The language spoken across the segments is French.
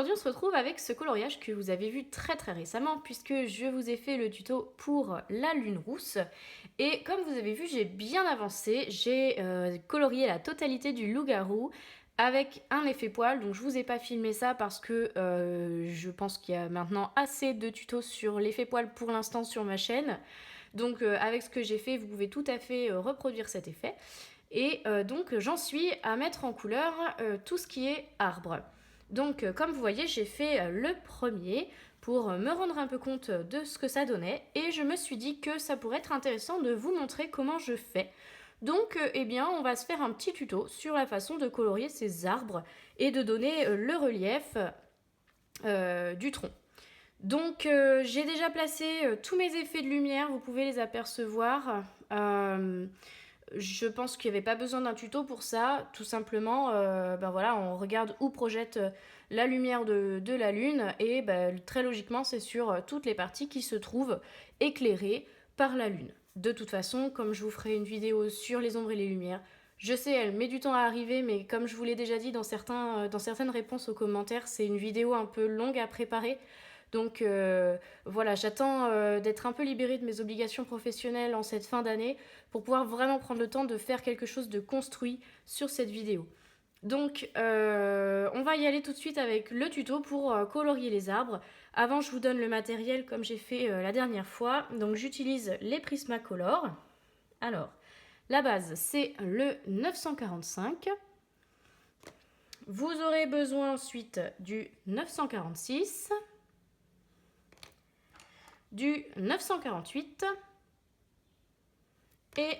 aujourd'hui on se retrouve avec ce coloriage que vous avez vu très récemment puisque je vous ai fait le tuto pour la lune rousse et comme vous avez vu j'ai bien avancé, j'ai colorié la totalité du loup-garou avec un effet poil, donc je vous ai pas filmé ça parce que je pense qu'il y a maintenant assez de tutos sur l'effet poil pour l'instant sur ma chaîne, donc avec ce que j'ai fait vous pouvez tout à fait reproduire cet effet. Et donc j'en suis à mettre en couleur tout ce qui est arbre. Donc comme vous voyez j'ai fait le premier pour me rendre un peu compte de ce que ça donnait et je me suis dit que ça pourrait être intéressant de vous montrer comment je fais. Donc eh bien on va se faire un petit tuto sur la façon de colorier ces arbres et de donner le relief du tronc. Donc j'ai déjà placé tous mes effets de lumière, vous pouvez les apercevoir. Je pense qu'il n'y avait pas besoin d'un tuto pour ça, tout simplement, voilà, on regarde où projette la lumière de la lune et très logiquement c'est sur toutes les parties qui se trouvent éclairées par la lune. De toute façon, comme je vous ferai une vidéo sur les ombres et les lumières, je sais elle met du temps à arriver, mais comme je vous l'ai déjà dit dans certaines réponses aux commentaires, c'est une vidéo un peu longue à préparer. Donc voilà, j'attends d'être un peu libérée de mes obligations professionnelles en cette fin d'année pour pouvoir vraiment prendre le temps de faire quelque chose de construit sur cette vidéo. Donc on va y aller tout de suite avec le tuto pour colorier les arbres. Avant je vous donne le matériel comme j'ai fait la dernière fois. Donc j'utilise les Prismacolor. Alors la base c'est le 945. Vous aurez besoin ensuite du 946. Du 948 et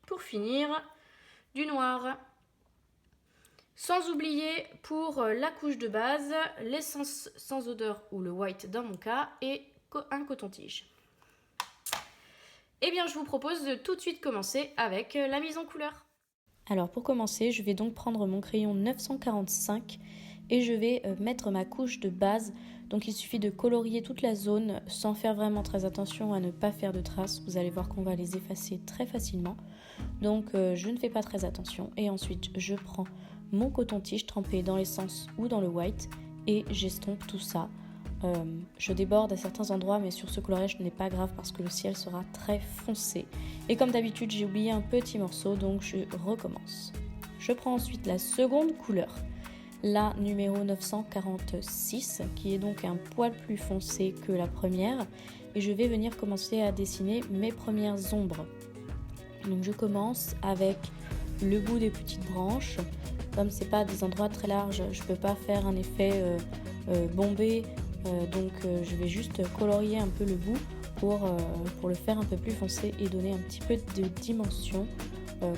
pour finir du noir. Sans oublier pour la couche de base l'essence sans odeur ou le white dans mon cas et un coton-tige. Et bien je vous propose de tout de suite commencer avec la mise en couleur. Alors pour commencer je vais donc prendre mon crayon 945 et je vais mettre ma couche de base. Donc il suffit de colorier toute la zone sans faire vraiment très attention à ne pas faire de traces. Vous allez voir qu'on va les effacer très facilement. Donc je ne fais pas très attention. Et ensuite je prends mon coton-tige trempé dans l'essence ou dans le white et j'estompe tout ça. Je déborde à certains endroits mais sur ce coloriage ce n'est pas grave parce que le ciel sera très foncé. Et comme d'habitude j'ai oublié un petit morceau donc je recommence. Je prends ensuite la seconde couleur. La numéro 946 qui est donc un poil plus foncé que la première et je vais venir commencer à dessiner mes premières ombres. Donc je commence avec le bout des petites branches. Comme c'est pas des endroits très larges, je peux pas faire un effet bombé, donc je vais juste colorier un peu le bout pour le faire un peu plus foncé et donner un petit peu de dimension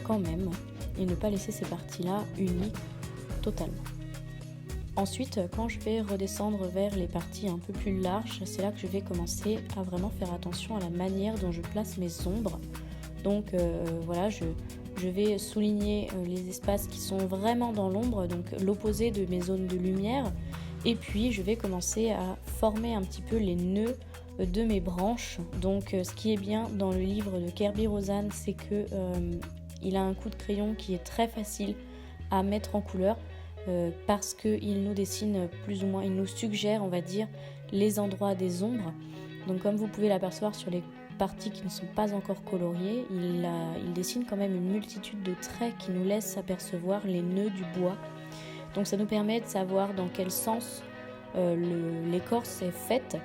quand même et ne pas laisser ces parties là unies totalement. Ensuite, quand je vais redescendre vers les parties un peu plus larges, c'est là que je vais commencer à vraiment faire attention à la manière dont je place mes ombres. Donc voilà, je vais souligner les espaces qui sont vraiment dans l'ombre, donc l'opposé de mes zones de lumière. Et puis je vais commencer à former un petit peu les nœuds de mes branches. Donc ce qui est bien dans le livre de Kerby Rosanes, c'est que il a un coup de crayon qui est très facile à mettre en couleur. Parce qu'il nous dessine plus ou moins, il nous suggère on va dire les endroits des ombres. Donc comme vous pouvez l'apercevoir sur les parties qui ne sont pas encore coloriées, il dessine quand même une multitude de traits qui nous laissent apercevoir les nœuds du bois. Donc ça nous permet de savoir dans quel sens l'écorce est faite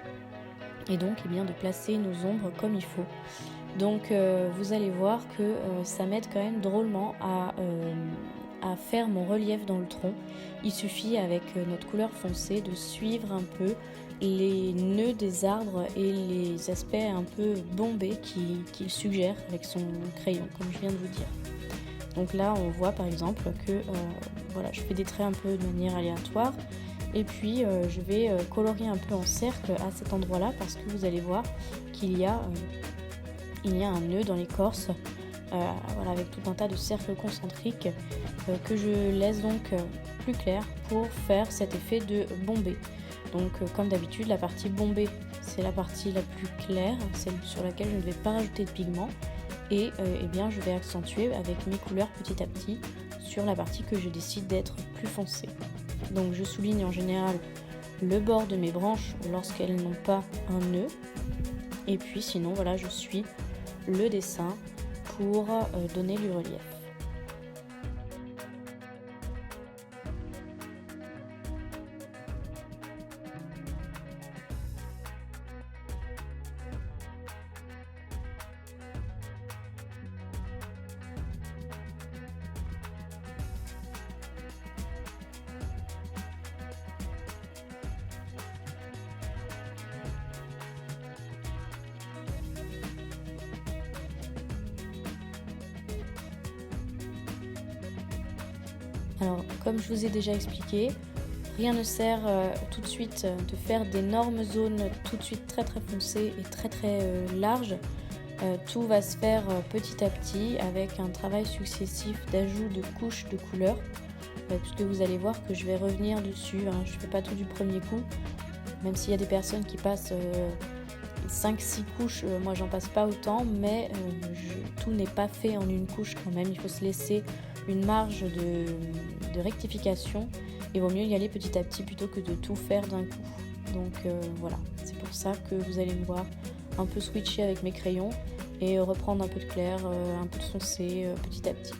et donc eh bien, de placer nos ombres comme il faut. Donc vous allez voir que ça m'aide quand même drôlement à faire mon relief dans le tronc. Il suffit avec notre couleur foncée de suivre un peu les nœuds des arbres et les aspects un peu bombés qu'il suggère avec son crayon, comme je viens de vous dire. Donc là on voit par exemple que voilà, je fais des traits un peu de manière aléatoire et puis je vais colorier un peu en cercle à cet endroit là parce que vous allez voir qu'il y a un nœud dans l'écorce. Voilà, avec tout un tas de cercles concentriques que je laisse donc plus clair pour faire cet effet de bombé. Donc comme d'habitude la partie bombée c'est la partie la plus claire, celle sur laquelle je ne vais pas rajouter de pigments et eh bien je vais accentuer avec mes couleurs petit à petit sur la partie que je décide d'être plus foncée. Donc je souligne en général le bord de mes branches lorsqu'elles n'ont pas un nœud. Et puis sinon, voilà, je suis le dessin pour donner du relief. Alors, comme je vous ai déjà expliqué, rien ne sert tout de suite de faire d'énormes zones tout de suite très très foncées et très très larges. Tout va se faire petit à petit avec un travail successif d'ajout de couches de couleurs. Puisque vous allez voir que je vais revenir dessus, hein. Je ne fais pas tout du premier coup, même s'il y a des personnes qui passent 5-6 couches, moi j'en passe pas autant, mais tout n'est pas fait en une couche quand même, il faut se laisser une marge de rectification et vaut mieux y aller petit à petit plutôt que de tout faire d'un coup. Donc voilà, c'est pour ça que vous allez me voir un peu switcher avec mes crayons et reprendre un peu de clair, un peu de foncé petit à petit.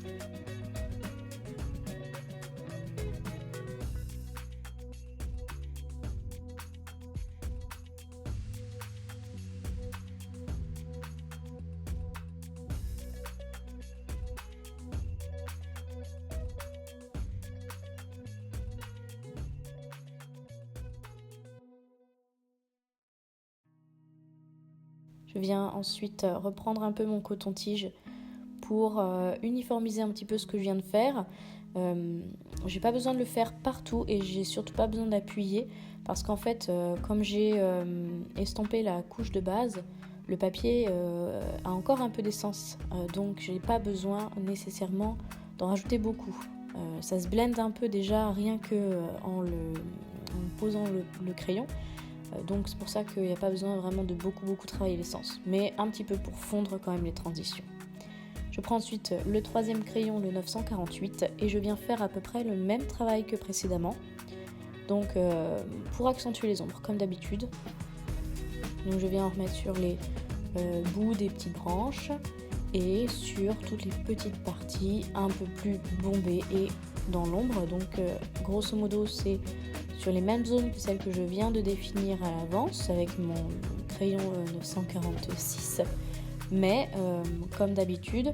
Je viens ensuite reprendre un peu mon coton-tige pour uniformiser un petit peu ce que je viens de faire. J'ai pas besoin de le faire partout et j'ai surtout pas besoin d'appuyer parce qu'en fait, comme j'ai estampé la couche de base, le papier a encore un peu d'essence. Donc j'ai pas besoin nécessairement d'en rajouter beaucoup. Ça se blende un peu déjà rien que en posant le crayon. Donc c'est pour ça qu'il n'y a pas besoin vraiment de beaucoup travailler l'essence, mais un petit peu pour fondre quand même les transitions. Je prends ensuite le troisième crayon, le 948, et je viens faire à peu près le même travail que précédemment. Donc pour accentuer les ombres comme d'habitude. Donc je viens en remettre sur les bouts des petites branches et sur toutes les petites parties un peu plus bombées et dans l'ombre. Donc grosso modo c'est sur les mêmes zones que celles que je viens de définir à l'avance avec mon crayon 946, mais comme d'habitude,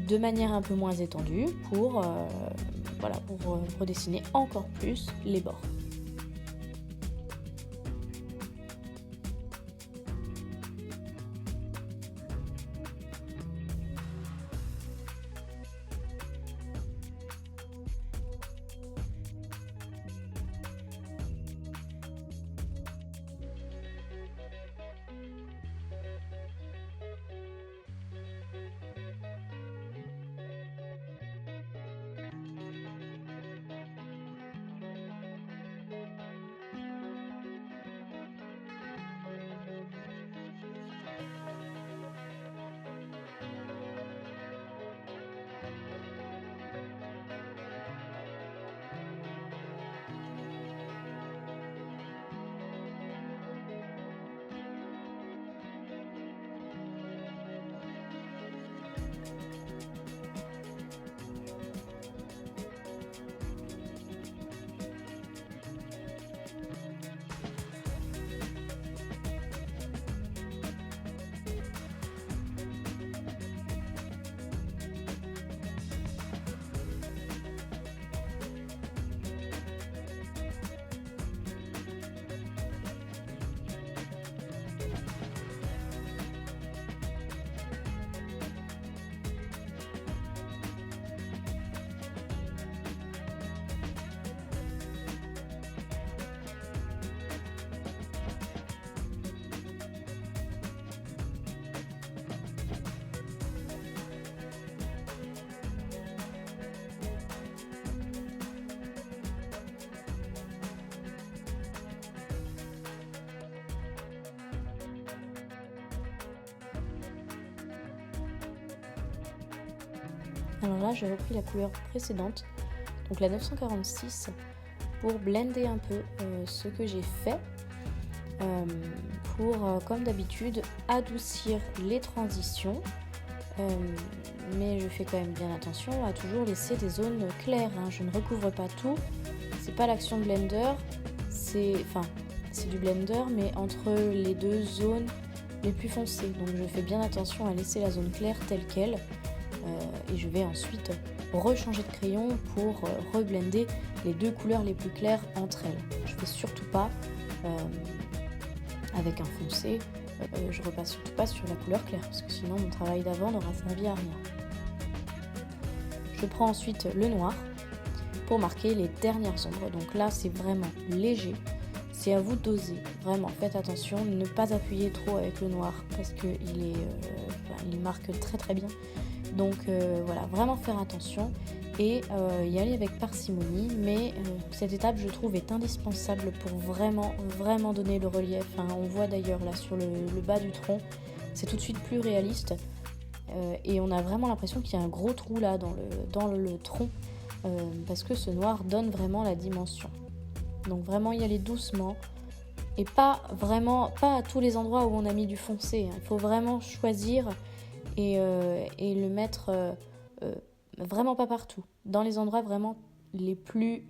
de manière un peu moins étendue pour redessiner encore plus les bords. Alors là, j'ai repris la couleur précédente, donc la 946, pour blender un peu ce que j'ai fait, pour, comme d'habitude, adoucir les transitions. Mais je fais quand même bien attention à toujours laisser des zones claires, hein. Je ne recouvre pas tout. C'est pas l'action Blender, c'est du Blender, mais entre les deux zones les plus foncées. Donc je fais bien attention à laisser la zone claire telle qu'elle. Et je vais ensuite rechanger de crayon pour reblender les deux couleurs les plus claires entre elles. Je fais surtout pas avec un foncé. Je repasse surtout pas sur la couleur claire parce que sinon mon travail d'avant n'aura servi à rien. Je prends ensuite le noir pour marquer les dernières ombres. Donc là c'est vraiment léger, c'est à vous de doser. Vraiment faites attention, ne pas appuyer trop avec le noir parce qu'il il marque très très bien. Donc voilà, vraiment faire attention et y aller avec parcimonie, mais cette étape je trouve est indispensable pour vraiment donner le relief, hein. On voit d'ailleurs là sur le bas du tronc, c'est tout de suite plus réaliste et on a vraiment l'impression qu'il y a un gros trou là dans le tronc parce que ce noir donne vraiment la dimension. Donc vraiment y aller doucement et pas à tous les endroits où on a mis du foncé, hein. Il faut vraiment choisir et le mettre vraiment pas partout, dans les endroits vraiment les plus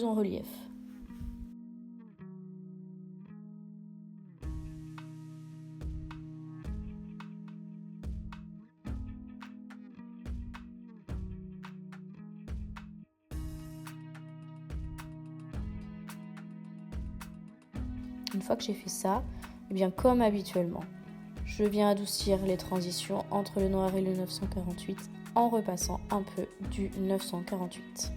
en relief. Une fois que j'ai fait ça, et bien comme habituellement, je viens adoucir les transitions entre le noir et le 948 en repassant un peu du 948.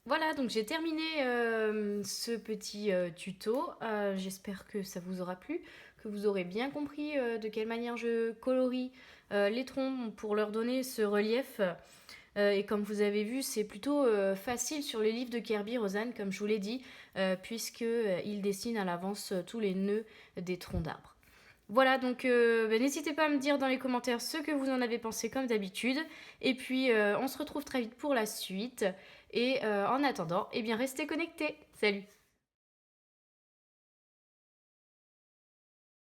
Voilà, donc j'ai terminé ce petit tuto. J'espère que ça vous aura plu, que vous aurez bien compris de quelle manière je colorie les troncs pour leur donner ce relief. Et comme vous avez vu, c'est plutôt facile sur le livre de Kirby Roseanne, comme je vous l'ai dit, puisqu'il dessine à l'avance tous les nœuds des troncs d'arbres. Voilà, donc n'hésitez pas à me dire dans les commentaires ce que vous en avez pensé comme d'habitude. Et puis on se retrouve très vite pour la suite. Et en attendant, eh bien restez connectés. Salut!